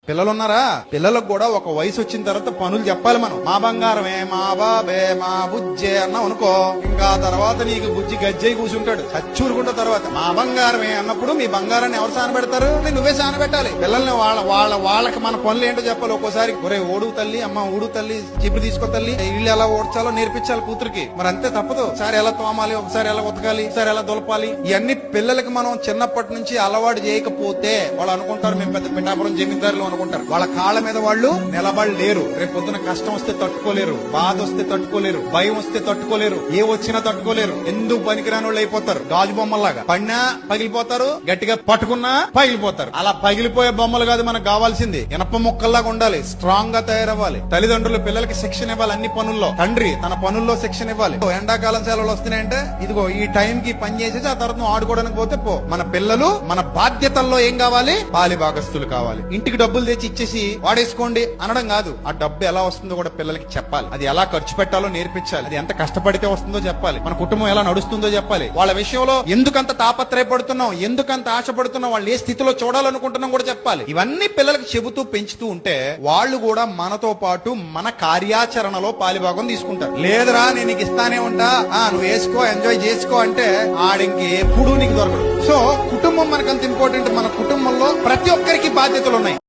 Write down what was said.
పిల్లలు ఉన్నారా? పిల్లలకు కూడా ఒక వయసు వచ్చిన తర్వాత పనులు చెప్పాలి మనం. మా బంగారమే, మా బాబే, మా బుజ్జే అన్నాం అనుకో, ఇంకా తర్వాత నీకు బుజ్జి గజ్జై కూర్చుంటాడు చచ్చూరుకుంట. తర్వాత మా బంగారమే అన్నప్పుడు మీ బంగారాన్ని ఎవరు సానబెడతారు? నువ్వే సానబెట్టాలి. పిల్లల్ని వాళ్ళకి మన పనులు ఏంటో చెప్పాలి. ఒక్కోసారి ఒరే ఓడు తల్లి, అమ్మ ఊడు తల్లి, చిపురు తీసుకో తల్లి, ఇల్లు ఎలా ఓడ్చాలో నేర్పించాలి కూతురికి. మరి అంతే, తప్పదు. ఒకసారి ఎలా తోమాలి, ఒకసారి ఎలా ఉతకాలి, ఒకసారి ఎలా దులపాలి, ఇవన్నీ పిల్లలకి మనం చిన్నప్పటి నుంచి అలవాటు చేయకపోతే వాళ్ళు అనుకుంటారు మేము పెద్ద పిఠాపురం జమీందారులు అనుకుంటారు. వాళ్ళ కాళ్ళ మీద వాళ్ళు నిలబడలేరు. రేపు పొద్దున కష్టం వస్తే తట్టుకోలేరు, బాధ వస్తే తట్టుకోలేరు, భయం వస్తే తట్టుకోలేరు, ఏ వచ్చినా తట్టుకోలేరు. ఎందుకు పనికిరాని వాళ్ళు అయిపోతారు. గాజు బొమ్మల్లాగా పడినా పగిలిపోతారు, గట్టిగా పట్టుకున్నా పగిలిపోతారు. అలా పగిలిపోయే బొమ్మలు కాదు మనకు కావాల్సింది. ఇనప ముక్కల్లాగా ఉండాలి, స్ట్రాంగ్ గా తయారవ్వాలి. తల్లిదండ్రులు పిల్లలకి శిక్షణ ఇవ్వాలి. అన్ని పనుల్లో తండ్రి తన పనుల్లో శిక్షణ ఇవ్వాలి. ఎండాకాలం సెలవులు వస్తున్నాయంటే ఇదిగో ఈ టైం కి పని చేసేసి ఆ తర్వాత నువ్వు ఆడుకోవడానికి పోతే పో. మన పిల్లలు మన బాధ్యతల్లో ఏం కావాలి? పాలి భాగస్తులు కావాలి. ఇంటికి డబ్బులు తెచ్చి ఇచ్చేసి వాడేసుకోండి అనడం కాదు. ఆ డబ్బు ఎలా వస్తుందో కూడా పిల్లలకి చెప్పాలి. అది ఎలా ఖర్చు పెట్టాలో నేర్పించాలి. అది ఎంత కష్టపడితే వస్తుందో చెప్పాలి. మన కుటుంబం ఎలా నడుస్తుందో చెప్పాలి. వాళ్ళ విషయంలో ఎందుకంత తాపత్రయపడుతున్నాం, ఎందుకంత ఆశపడుతున్నాం, వాళ్ళు ఏ స్థితిలో చూడాలనుకుంటున్నాం కూడా చెప్పాలి. ఇవన్నీ పిల్లలకి చెబుతూ పెంచుతూ ఉంటే వాళ్ళు కూడా మనతో పాటు మన కార్యాచరణలో పాలిభాగం తీసుకుంటారు. లేదురా నేను నీకు ఇస్తానే ఉంటా, నువ్వు వేసుకో ఎంజాయ్ చేసుకో అంటే ఆడింకి ఎప్పుడు నీకు దొరకడు. సో కుటుంబం మనకంత ఇంపార్టెంట్. మన కుటుంబంలో ప్రతి ఒక్కరికి బాధ్యతలు ఉన్నాయి.